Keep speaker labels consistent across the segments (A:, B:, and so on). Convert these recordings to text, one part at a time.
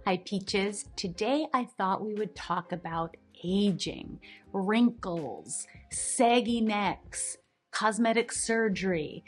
A: Hi Peaches. Today I thought we would talk about aging, wrinkles, saggy necks, cosmetic surgery.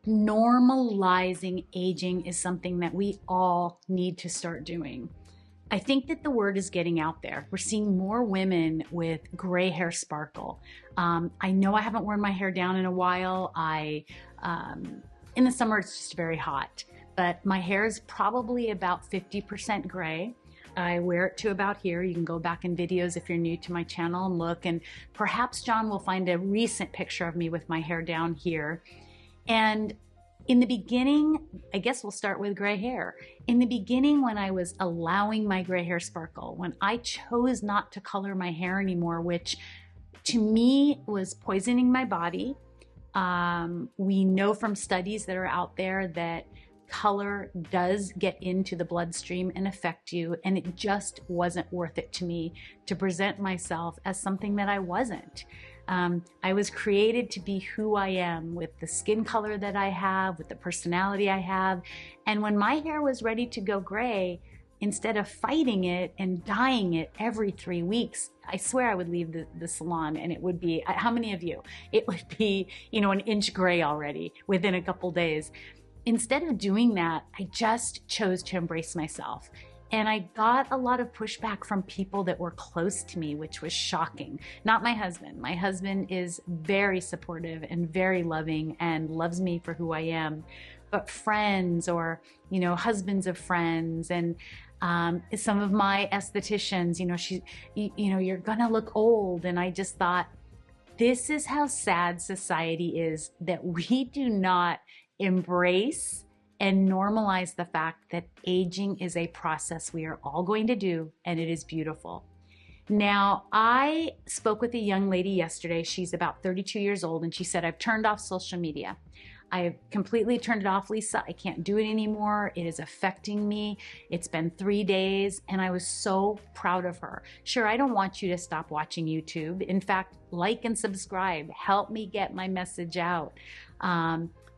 A: Normalizing aging is something that we all need to start doing. I think that the word is getting out there. We're seeing more women with gray hair sparkle. I know I haven't worn my hair down in a while. In the summer it's just very hot. But my hair is probably about 50% gray. I wear it to about here. You can go back in videos if you're new to my channel and look, and perhaps John will find a recent picture of me with my hair down here. And in the beginning, I guess we'll start with gray hair. In the beginning, when I was allowing my gray hair sparkle, when I chose not to color my hair anymore, which to me was poisoning my body. We know from studies that are out there that color does get into the bloodstream and affect you, and it just wasn't worth it to me to present myself as something that I wasn't. I was created to be who I am with the skin color that I have, with the personality I have, and when my hair was ready to go gray, instead of fighting it and dyeing it every 3 weeks, I swear I would leave the salon and it would be, how many of you? It would be, an inch gray already within a couple days. Instead of doing that, I just chose to embrace myself. And I got a lot of pushback from people that were close to me, which was shocking. Not my husband. My husband is very supportive and very loving and loves me for who I am. But friends or, husbands of friends and some of my estheticians, you're gonna look old. And I just thought, this is how sad society is, that we do not embrace and normalize the fact that aging is a process we are all going to do, and it is beautiful. Now, I spoke with a young lady yesterday. She's about 32 years old, and she said, I've turned off social media. I've completely turned it off, Lisa. I can't do it anymore. It is affecting me. It's been 3 days, and I was so proud of her. Sure, I don't want you to stop watching YouTube. In fact, like and subscribe. Help me get my message out.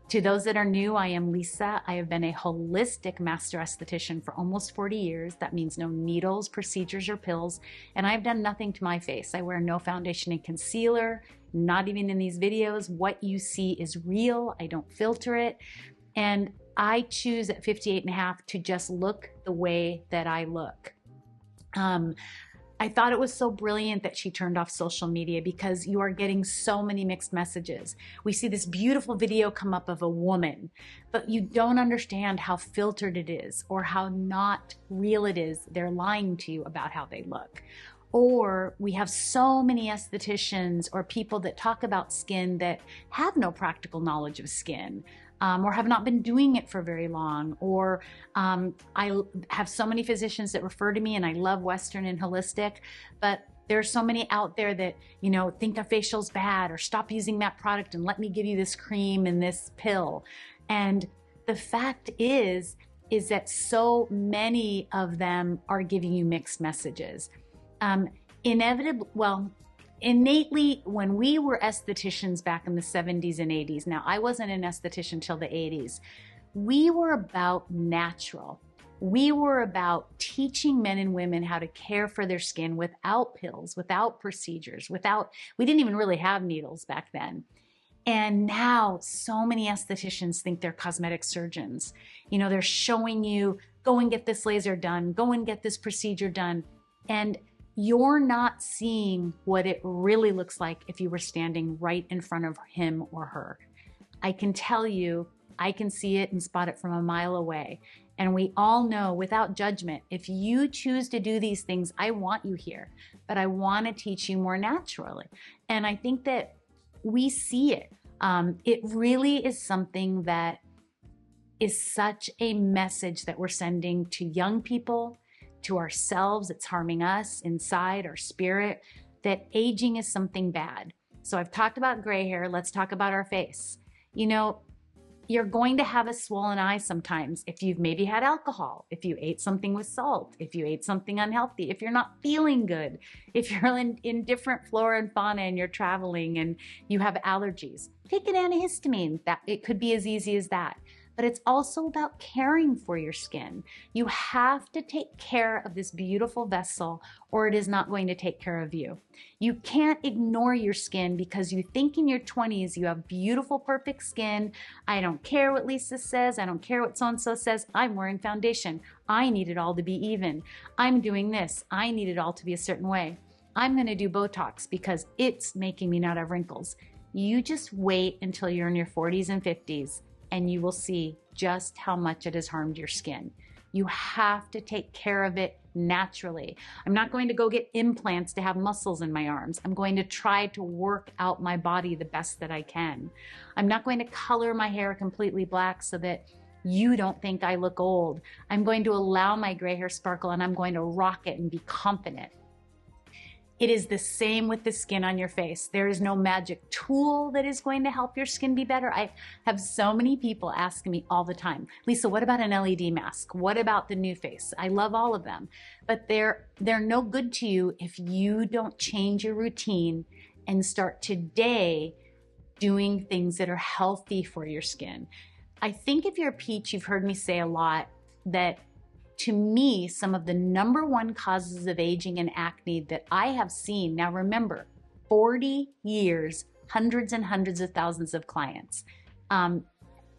A: To those that are new, I am Lisa. I have been a holistic master esthetician for almost 40 years. That means no needles, procedures, or pills. And I've done nothing to my face. I wear no foundation and concealer, not even in these videos. What you see is real. I don't filter it. And I choose at 58 and a half to just look the way that I look. I thought it was so brilliant that she turned off social media because you are getting so many mixed messages. We see this beautiful video come up of a woman, but you don't understand how filtered it is or how not real it is. They're lying to you about how they look. Or we have so many estheticians or people that talk about skin that have no practical knowledge of skin. Or have not been doing it for very long. Or I have so many physicians that refer to me, and I love Western and holistic, but there's so many out there that, think a facial's bad or stop using that product and let me give you this cream and this pill. And the fact is that so many of them are giving you mixed messages. Innately, when we were estheticians back in the 70s and 80s, now I wasn't an esthetician till the 80s, we were about natural. We were about teaching men and women how to care for their skin without pills, without procedures, we didn't even really have needles back then. And now so many estheticians think they're cosmetic surgeons. They're showing you, go and get this laser done, go and get this procedure done. And you're not seeing what it really looks like if you were standing right in front of him or her. I can tell you, I can see it and spot it from a mile away. And we all know without judgment, if you choose to do these things, I want you here, but I want to teach you more naturally. And I think that we see it. It really is something that is such a message that we're sending to young people, to ourselves. It's harming us inside our spirit, that aging is something bad. So I've talked about gray hair. Let's talk about our face. You're going to have a swollen eye sometimes if you've maybe had alcohol, if you ate something with salt, if you ate something unhealthy, if you're not feeling good, if you're in different flora and fauna and you're traveling and you have allergies. Take an antihistamine. That it could be as easy as that. but it's also about caring for your skin. You have to take care of this beautiful vessel, or it is not going to take care of you. You can't ignore your skin because you think in your 20s you have beautiful, perfect skin. I don't care what Lisa says. I don't care what so-and-so says. I'm wearing foundation. I need it all to be even. I'm doing this. I need it all to be a certain way. I'm going to do Botox because it's making me not have wrinkles. You just wait until you're in your 40s and 50s and you will see just how much it has harmed your skin. You have to take care of it naturally. I'm not going to go get implants to have muscles in my arms. I'm going to try to work out my body the best that I can. I'm not going to color my hair completely black so that you don't think I look old. I'm going to allow my gray hair sparkle and I'm going to rock it and be confident. It is the same with the skin on your face. There is no magic tool that is going to help your skin be better. I have so many people asking me all the time, Lisa, what about an LED mask? What about the new face? I love all of them, but they're no good to you if you don't change your routine and start today doing things that are healthy for your skin. I think if you're a peach, you've heard me say a lot that to me, some of the #1 causes of aging and acne that I have seen, now remember, 40 years, hundreds and hundreds of thousands of clients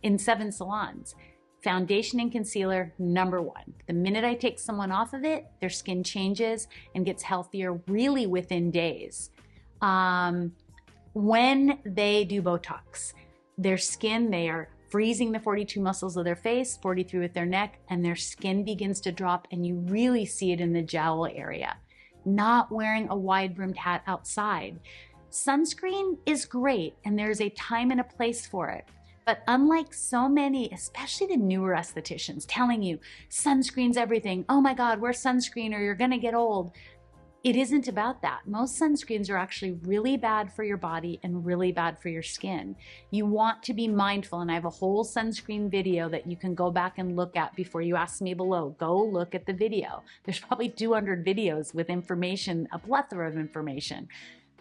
A: in 7 salons. Foundation and concealer, #1. The minute I take someone off of it, their skin changes and gets healthier really within days. When they do Botox, their skin, they are freezing the 42 muscles of their face, 43 with their neck, and their skin begins to drop and you really see it in the jowl area. Not wearing a wide-brimmed hat outside. Sunscreen is great and there's a time and a place for it. But unlike so many, especially the newer estheticians telling you sunscreen's everything, oh my God, wear sunscreen or you're gonna get old. It isn't about that. Most sunscreens are actually really bad for your body and really bad for your skin. You want to be mindful, and I have a whole sunscreen video that you can go back and look at before you ask me below. Go look at the video. There's probably 200 videos with information, a plethora of information.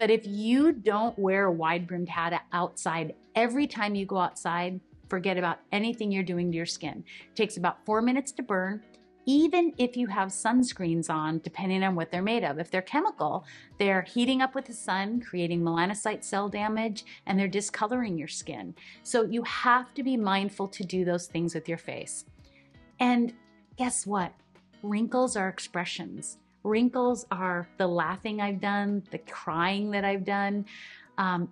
A: But if you don't wear a wide-brimmed hat outside every time you go outside, forget about anything you're doing to your skin. It takes about 4 minutes to burn. Even if you have sunscreens on, depending on what they're made of. If they're chemical, they're heating up with the sun, creating melanocyte cell damage, and they're discoloring your skin. So you have to be mindful to do those things with your face. And guess what? Wrinkles are expressions. Wrinkles are the laughing I've done, the crying that I've done.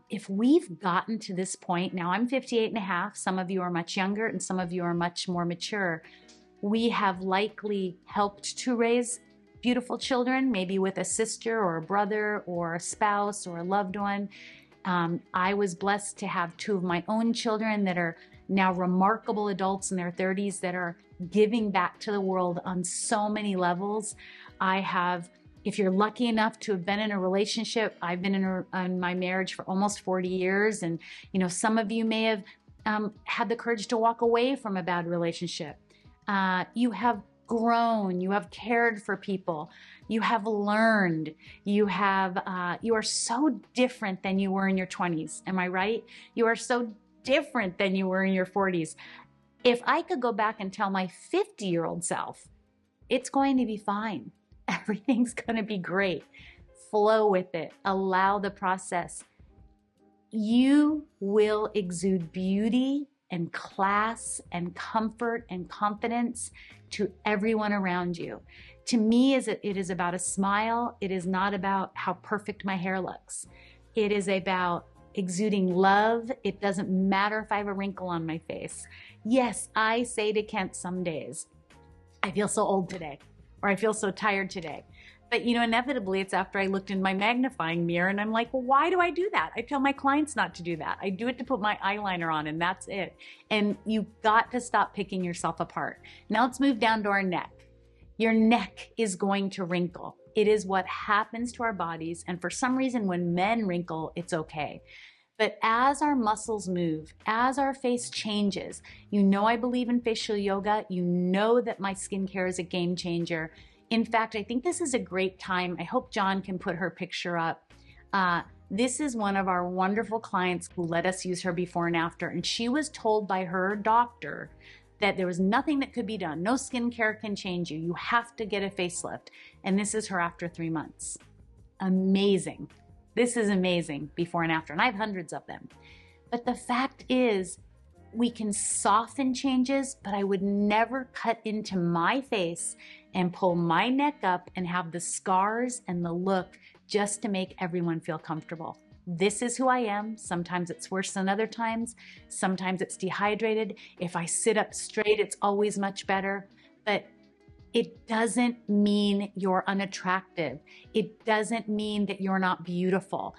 A: If we've gotten to this point, now I'm 58 and a half, some of you are much younger and some of you are much more mature. We have likely helped to raise beautiful children, maybe with a sister or a brother or a spouse or a loved one. I was blessed to have 2 of my own children that are now remarkable adults in their 30s that are giving back to the world on so many levels. I have, if you're lucky enough to have been in a relationship, I've been in my marriage for almost 40 years. And, you know, some of you may have had the courage to walk away from a bad relationship. You have grown, you have cared for people, you have learned, you are so different than you were in your 20s. Am I right? You are so different than you were in your 40s. If I could go back and tell my 50-year-old self, it's going to be fine. Everything's going to be great. Flow with it. Allow the process. You will exude beauty and class and comfort and confidence to everyone around you. To me, it is about a smile. It is not about how perfect my hair looks. It is about exuding love. It doesn't matter if I have a wrinkle on my face. Yes, I say to Kent some days, I feel so old today, or I feel so tired today. But, you know, inevitably it's after I looked in my magnifying mirror and I'm like, well, why do I do that? I tell my clients not to do that. I do it to put my eyeliner on and that's it. And you've got to stop picking yourself apart. Now let's move down to our neck. Your neck is going to wrinkle. It is what happens to our bodies. And for some reason, when men wrinkle, it's okay. But as our muscles move, as our face changes, you know I believe in facial yoga. You know that my skincare is a game changer. In fact, I think this is a great time. I hope John can put her picture up. This is one of our wonderful clients who let us use her before and after, and she was told by her doctor that there was nothing that could be done. No skincare can change you. You have to get a facelift. And this is her after 3 months. Amazing. This is amazing before and after, and I have hundreds of them. But the fact is, we can soften changes, but I would never cut into my face and pull my neck up and have the scars and the look just to make everyone feel comfortable. This is who I am. Sometimes it's worse than other times. Sometimes it's dehydrated. If I sit up straight, it's always much better. But it doesn't mean you're unattractive. It doesn't mean that you're not beautiful.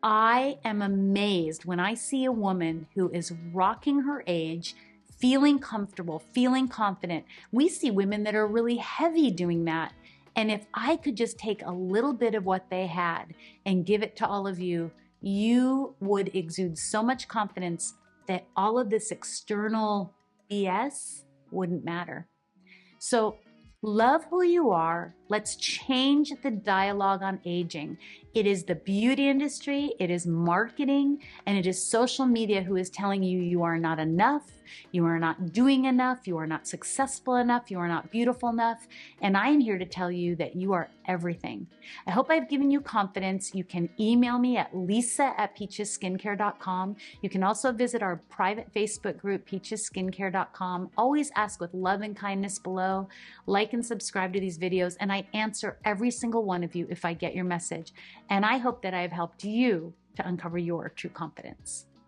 A: I am amazed when I see a woman who is rocking her age, feeling comfortable, feeling confident. We see women that are really heavy doing that. And if I could just take a little bit of what they had and give it to all of you, you would exude so much confidence that all of this external BS wouldn't matter. So love who you are. Let's change the dialogue on aging. It is the beauty industry, it is marketing, and it is social media who is telling you you are not enough, you are not doing enough, you are not successful enough, you are not beautiful enough. And I am here to tell you that you are everything. I hope I've given you confidence. You can email me at lisa@peachesskincare.com. You can also visit our private Facebook group, peachesskincare.com. Always ask with love and kindness below. Like and subscribe to these videos, and I answer every single one of you if I get your message. And I hope that I have helped you to uncover your true confidence.